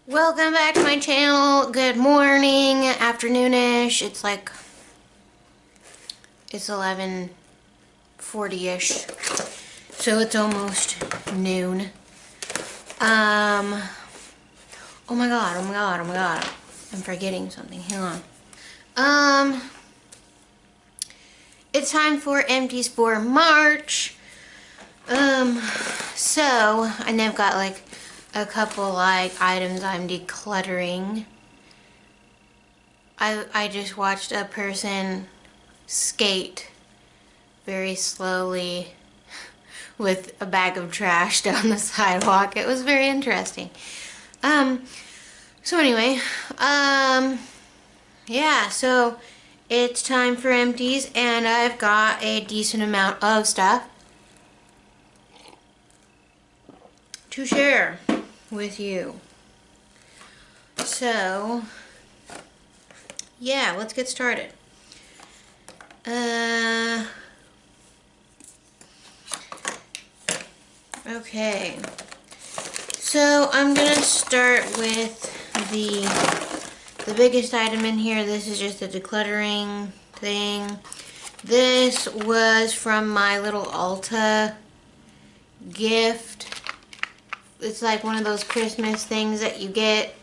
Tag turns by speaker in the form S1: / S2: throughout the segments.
S1: Welcome back to my channel. Good morning, afternoonish. It's 11:40ish. So it's almost noon. Oh my god. I'm forgetting something. Hang on. It's time for Empties for March. So I know I've got a couple items I'm decluttering. I just watched a person skate very slowly with a bag of trash down the sidewalk. It was very interesting. So anyway, yeah, so it's time for empties, and I've got a decent amount of stuff to share with you. So, yeah, let's get started. Okay. So I'm gonna start with the biggest item in here. This is just a decluttering thing. This was from my little Ulta gift. It's like one of those Christmas things that you get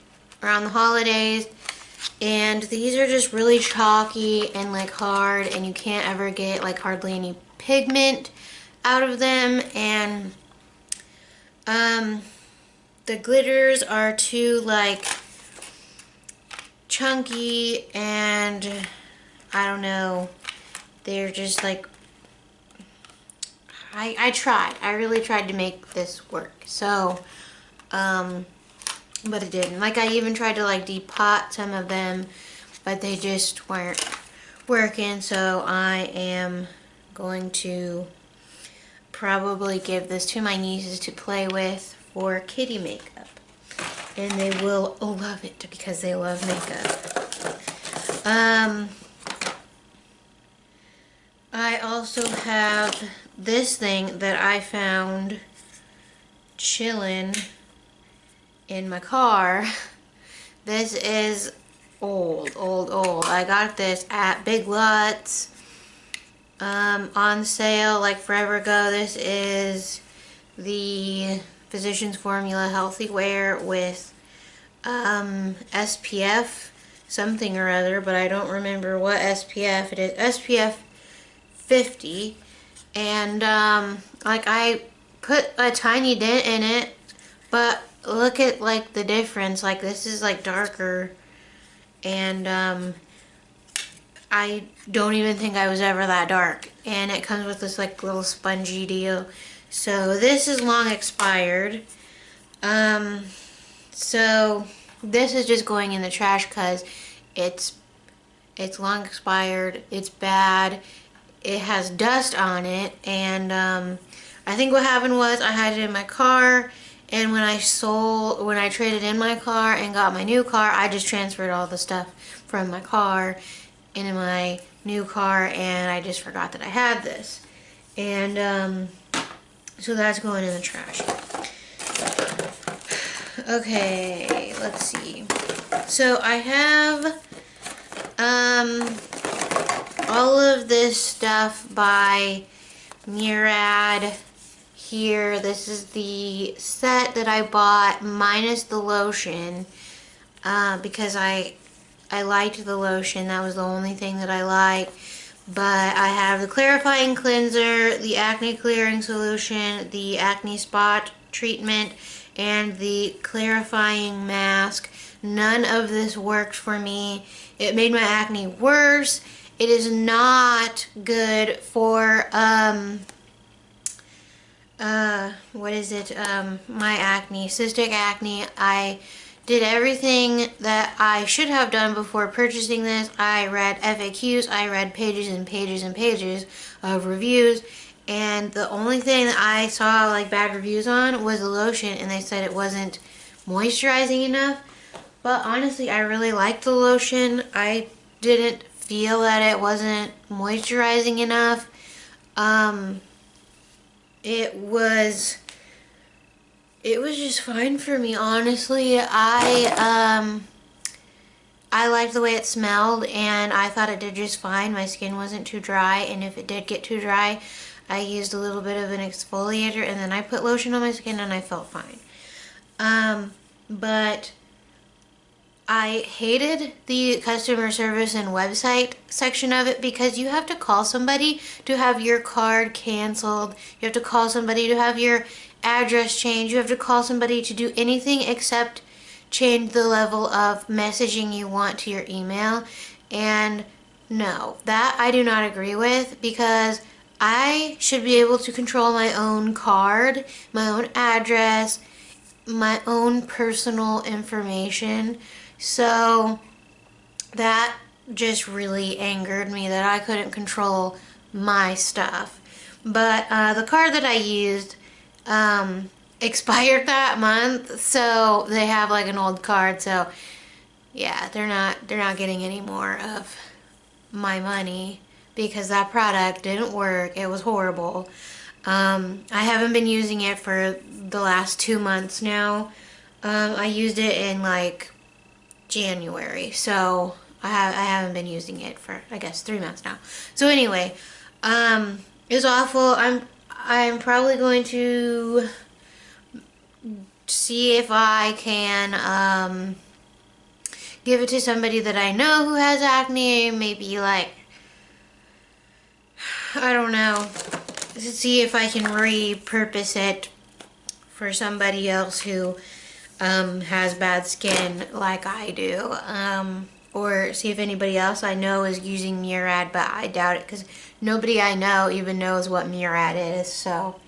S1: around the holidays. And these are just really chalky and hard, and you can't ever get hardly any pigment out of them. And the glitters are too chunky, and I don't know, they're just I really tried to make this work. So but it didn't. I even tried to depot some of them, but they just weren't working. So I am going to probably give this to my nieces to play with for kitty makeup, and they will love it because they love makeup. I also have this thing that I found chilling in my car. This is old. I got this at Big Lots on sale forever ago. This is the Physicians Formula Healthy Wear with SPF something or other, but I don't remember what SPF it is. SPF 50, and I put a tiny dent in it, but look at the difference. This is darker, and I don't even think I was ever that dark. And it comes with this little spongy deal. So this is long expired. So this is just going in the trash because it's long expired. It's bad. It has dust on it, and I think what happened was I had it in my car, and when I traded in my car and got my new car, I just transferred all the stuff from my car into my new car, and I just forgot that I had this. And so that's going in the trash. Okay, let's see. So I have all of this stuff by Murad here. This is the set that I bought minus the lotion, because I liked the lotion. That was the only thing that I liked. But I have the clarifying cleanser, the acne clearing solution, the acne spot treatment, and the clarifying mask. None of this worked for me. It made my acne worse. It is not good for my acne, cystic acne. I did everything that I should have done before purchasing this. I read FAQs, I read pages and pages and pages of reviews, and the only thing that I saw bad reviews on was the lotion, and they said it wasn't moisturizing enough. But honestly, I really liked the lotion. I didn't feel that it wasn't moisturizing enough. it was just fine for me, honestly. I liked the way it smelled, and I thought it did just fine. My skin wasn't too dry, and if it did get too dry, I used a little bit of an exfoliator, and then I put lotion on my skin, and I felt fine. But I hated the customer service and website section of it because you have to call somebody to have your card canceled. You have to call somebody to have your address changed. You have to call somebody to do anything except change the level of messaging you want to your email. And no, that I do not agree with, because I should be able to control my own card, my own address, my own personal information. So that just really angered me that I couldn't control my stuff. But the card that I used expired that month, so they have like an old card. So yeah, they're not getting any more of my money because that product didn't work. It was horrible. I haven't been using it for the last 2 months now. I used it in like January, so I haven't been using it for, I guess, 3 months now. So anyway, it was awful. I'm probably going to see if I can give it to somebody that I know who has acne. Maybe like, I don't know, to see if I can repurpose it for somebody else who has bad skin like I do, or see if anybody else I know is using Murad, but I doubt it because nobody I know even knows what Murad is. So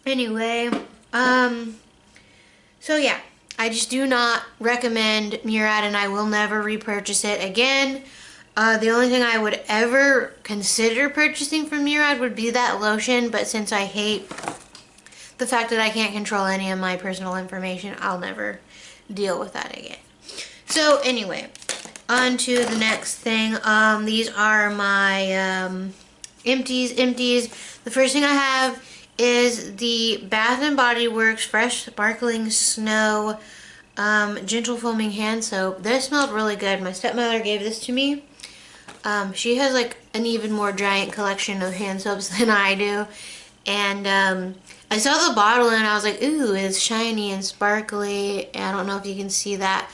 S1: anyway, so yeah, I just do not recommend Murad, and I will never repurchase it again. The only thing I would ever consider purchasing from Murad would be that lotion, but since I hate the fact that I can't control any of my personal information, I'll never deal with that again. So anyway, on to the next thing. These are my Empties. The first thing I have is the Bath & Body Works Fresh Sparkling Snow Gentle Foaming Hand Soap. This smelled really good. My stepmother gave this to me. She has like an even more giant collection of hand soaps than I do. And I saw the bottle and I was like, ooh, it's shiny and sparkly. I don't know if you can see that.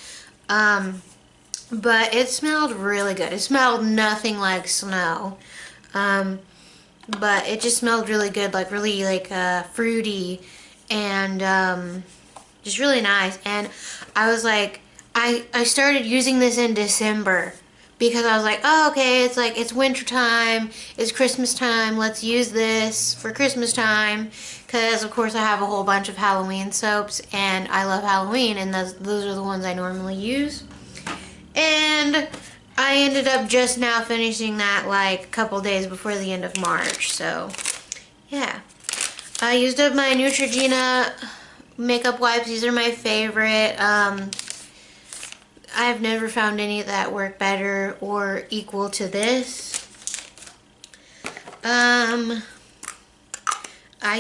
S1: But it smelled really good. It smelled nothing like snow. But it just smelled really good, like really like fruity and just really nice. And I was like, I started using this in December because I was like, oh, okay, it's like, it's winter time, it's Christmas time, let's use this for Christmas time, because of course I have a whole bunch of Halloween soaps and I love Halloween, and those are the ones I normally use. And I ended up just now finishing that like a couple days before the end of March. So yeah, I used up my Neutrogena makeup wipes. These are my favorite. I've never found any that work better or equal to this. I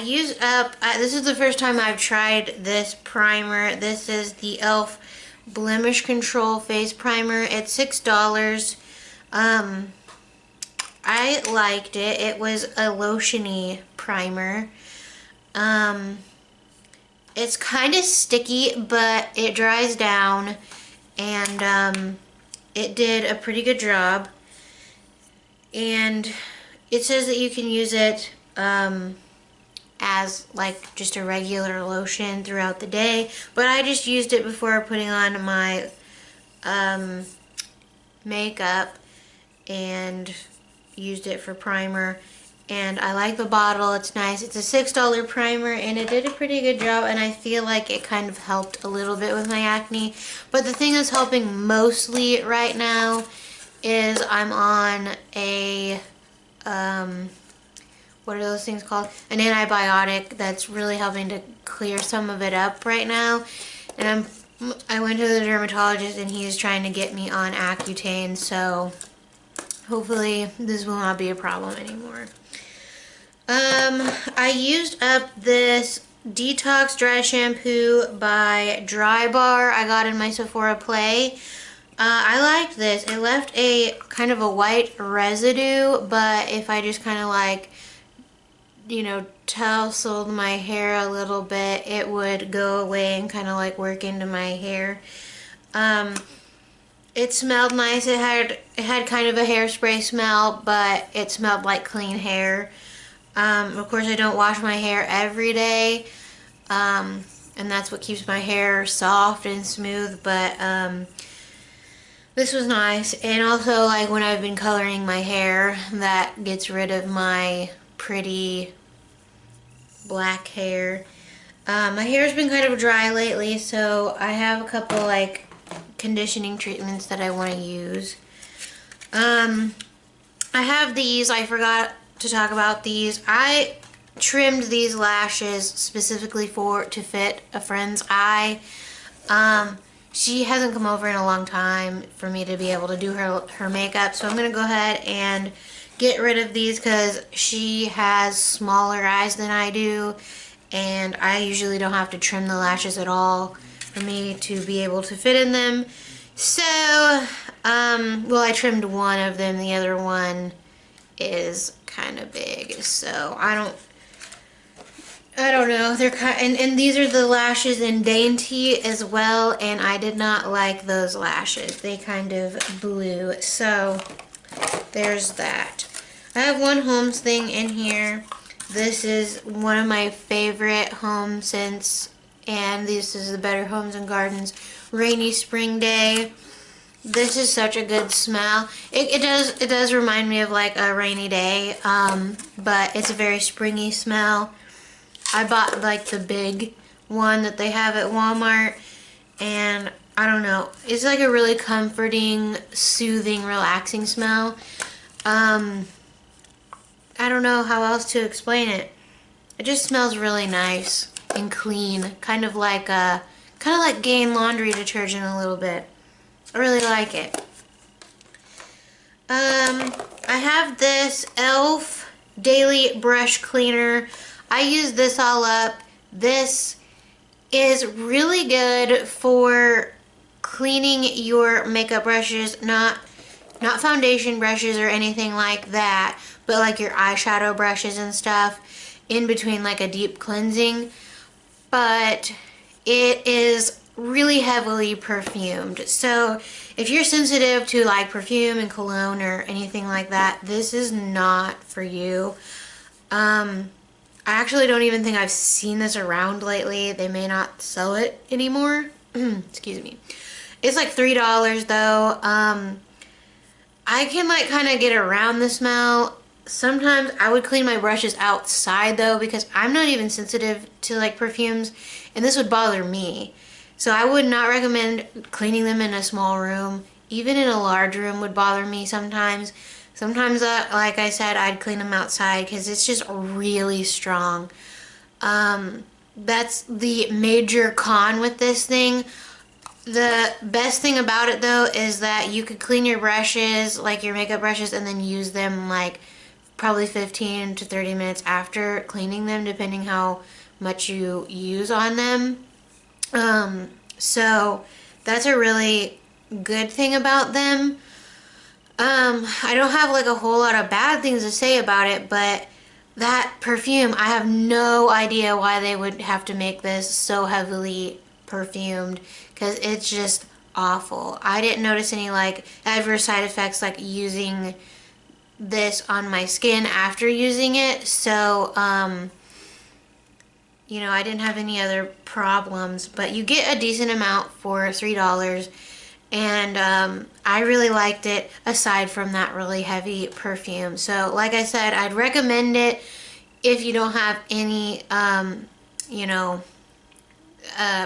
S1: used up, this is the first time I've tried this primer. This is the e.l.f. Blemish Control Face Primer. It's $6. I liked it. It was a lotiony primer. It's kind of sticky, but it dries down, and it did a pretty good job. And it says that you can use it as like just a regular lotion throughout the day, but I just used it before putting on my makeup and used it for primer. And I like the bottle. It's nice. It's a $6 primer, and it did a pretty good job, and I feel like it kind of helped a little bit with my acne. But the thing that's helping mostly right now is I'm on a what are those things called? An antibiotic that's really helping to clear some of it up right now. And I went to the dermatologist, and he's trying to get me on Accutane, so hopefully this will not be a problem anymore. I used up this Detox Dry Shampoo by Dry Bar I got in my Sephora Play. I liked this. It left a kind of a white residue, but if I just kind of like, you know, tousled my hair a little bit, it would go away and kind of like work into my hair. It smelled nice. It had kind of a hairspray smell, but it smelled like clean hair. Of course, I don't wash my hair every day, and that's what keeps my hair soft and smooth, but this was nice. And also, like, when I've been coloring my hair, that gets rid of my pretty black hair. My hair's been kind of dry lately, so I have a couple, like, conditioning treatments that I want to use. I have these. I forgot to talk about these. I trimmed these lashes specifically to fit a friend's eye. She hasn't come over in a long time for me to be able to do her makeup, so I'm going to go ahead and get rid of these because she has smaller eyes than I do, and I usually don't have to trim the lashes at all for me to be able to fit in them. So, well, I trimmed one of them. The other one is kind of big, so I don't know. They're kind, and these are the lashes in Dainty as well, and I did not like those lashes. They kind of blew. So there's that. I have one Holmes thing in here. This is one of my favorite home scents, and this is the Better Homes and Gardens Rainy Spring Day. This is such a good smell. It does remind me of like a rainy day, but it's a very springy smell. I bought like the big one that they have at Walmart, and I don't know, it's like a really comforting, soothing, relaxing smell. I don't know how else to explain it. It just smells really nice and clean, kind of like Gain laundry detergent a little bit. I really like it. I have this e.l.f. Daily Brush Cleaner. I use this all up. This is really good for cleaning your makeup brushes, not foundation brushes or anything like that, but like your eyeshadow brushes and stuff in between like a deep cleansing. But it is really heavily perfumed. So if you're sensitive to like perfume and cologne or anything like that, this is not for you. I actually don't even think I've seen this around lately. They may not sell it anymore. Excuse me. It's like $3 though. I can like kind of get around the smell. Sometimes I would clean my brushes outside though, because I'm not even sensitive to like perfumes, and this would bother me. So I would not recommend cleaning them in a small room. Even in a large room would bother me sometimes. Sometimes, like I said, I'd clean them outside because it's just really strong. That's the major con with this thing. The best thing about it though is that you could clean your brushes, like your makeup brushes, and then use them like probably 15 to 30 minutes after cleaning them, depending how much you use on them. So that's a really good thing about them. I don't have like a whole lot of bad things to say about it, but that perfume, I have no idea why they would have to make this so heavily perfumed, because it's just awful. I didn't notice any like adverse side effects like using this on my skin after using it, so you know, I didn't have any other problems, but you get a decent amount for $3, and I really liked it aside from that really heavy perfume. So like I said, I'd recommend it if you don't have any you know,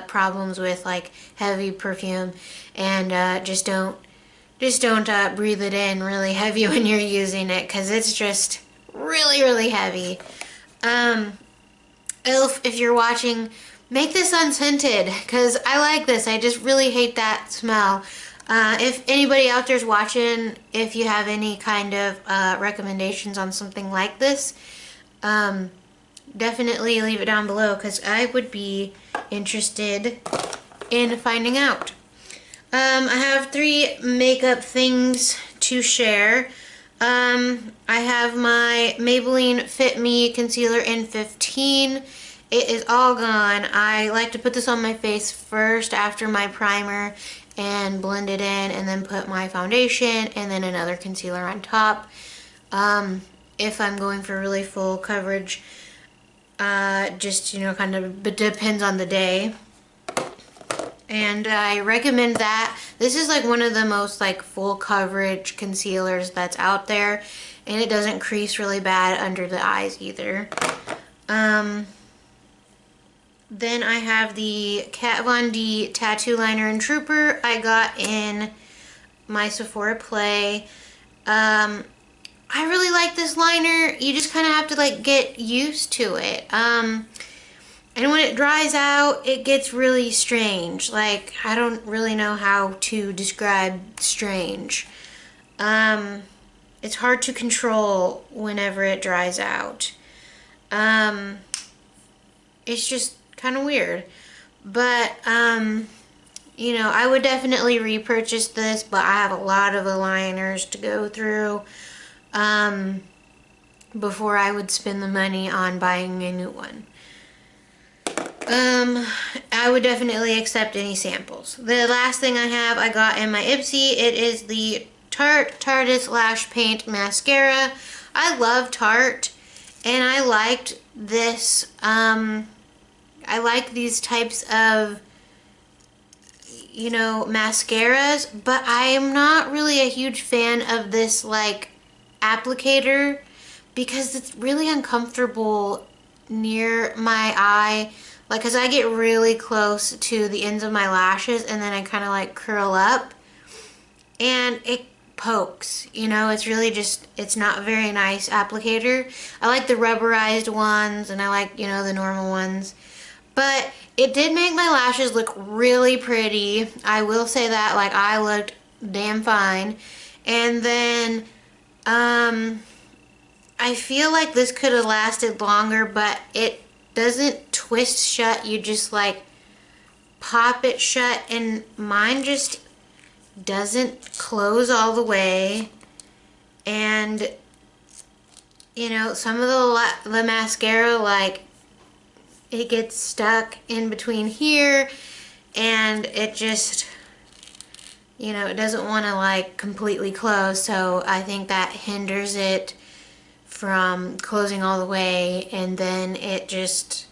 S1: problems with like heavy perfume, and just don't breathe it in really heavy when you're using it, because it's just really heavy. e.l.f., if you're watching, make this unscented, because I like this. I just really hate that smell. If anybody out there's watching, if you have any kind of recommendations on something like this, definitely leave it down below because I would be interested in finding out. I have 3 makeup things to share. I have my Maybelline Fit Me Concealer in 15. It is all gone. I like to put this on my face first after my primer and blend it in, and then put my foundation and then another concealer on top. If I'm going for really full coverage, just, you know, kind of depends on the day. And I recommend that. This is like one of the most like full coverage concealers that's out there, and it doesn't crease really bad under the eyes either. Then I have the Kat Von D Tattoo Liner and Trooper I got in my Sephora Play. I really like this liner. You just kind of have to like get used to it. And when it dries out, it gets really strange. Like, I don't really know how to describe strange. It's hard to control whenever it dries out. It's just kind of weird. But, you know, I would definitely repurchase this, but I have a lot of aligners to go through before I would spend the money on buying a new one. I would definitely accept any samples. The last thing I got in my Ipsy. It is the Tarte's Lash Paint Mascara. I love Tarte, and I liked this. I like these types of, you know, mascaras, but I am not really a huge fan of this, like, applicator, because it's really uncomfortable near my eye. Like, cause I get really close to the ends of my lashes and then I kind of like curl up and it pokes, you know. It's really just, it's not a very nice applicator. I like the rubberized ones and I like, you know, the normal ones. But it did make my lashes look really pretty. I will say that, like, I looked damn fine. And then, I feel like this could have lasted longer, but it doesn't twist shut. You just like pop it shut, and mine just doesn't close all the way. And you know, some of the mascara, like, it gets stuck in between here, and it just, you know, it doesn't want to like completely close. So I think that hinders it from closing all the way, and then it just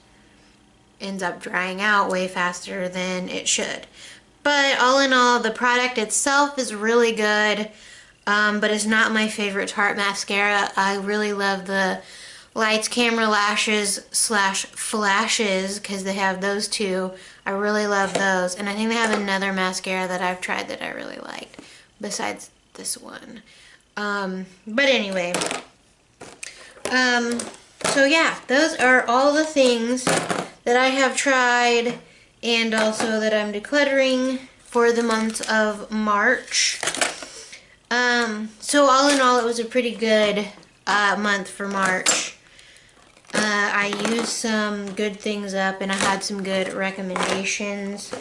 S1: ends up drying out way faster than it should. But all in all, the product itself is really good, but it's not my favorite Tarte mascara. I really love the Lights Camera Lashes / Flashes, because they have those two. I really love those, and I think they have another mascara that I've tried that I really liked besides this one. But anyway, so yeah, those are all the things that I have tried and also that I'm decluttering for the month of March. So all in all, it was a pretty good month for March. I used some good things up and I had some good recommendations.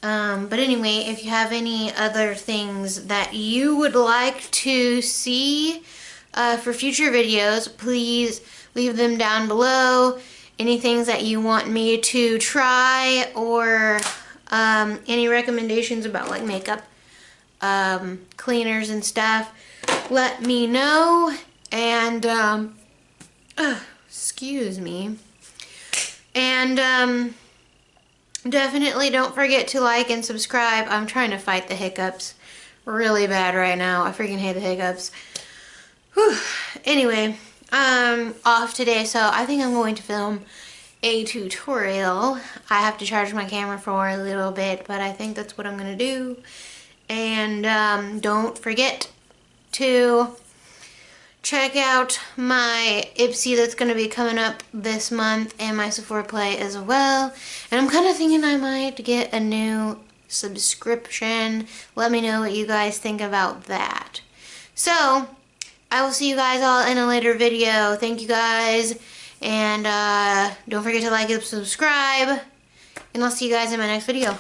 S1: But anyway, if you have any other things that you would like to see for future videos, please leave them down below. Any things that you want me to try, or any recommendations about like makeup cleaners and stuff, let me know. And excuse me. And definitely don't forget to like and subscribe. I'm trying to fight the hiccups really bad right now. I freaking hate the hiccups. Whew. Anyway, I'm off today, so I think I'm going to film a tutorial. I have to charge my camera for a little bit, but I think that's what I'm going to do. And don't forget to check out my Ipsy that's going to be coming up this month, and my Sephora Play as well. And I'm kind of thinking I might get a new subscription. Let me know what you guys think about that. So I will see you guys all in a later video. Thank you guys And don't forget to like and subscribe. And I'll see you guys in my next video.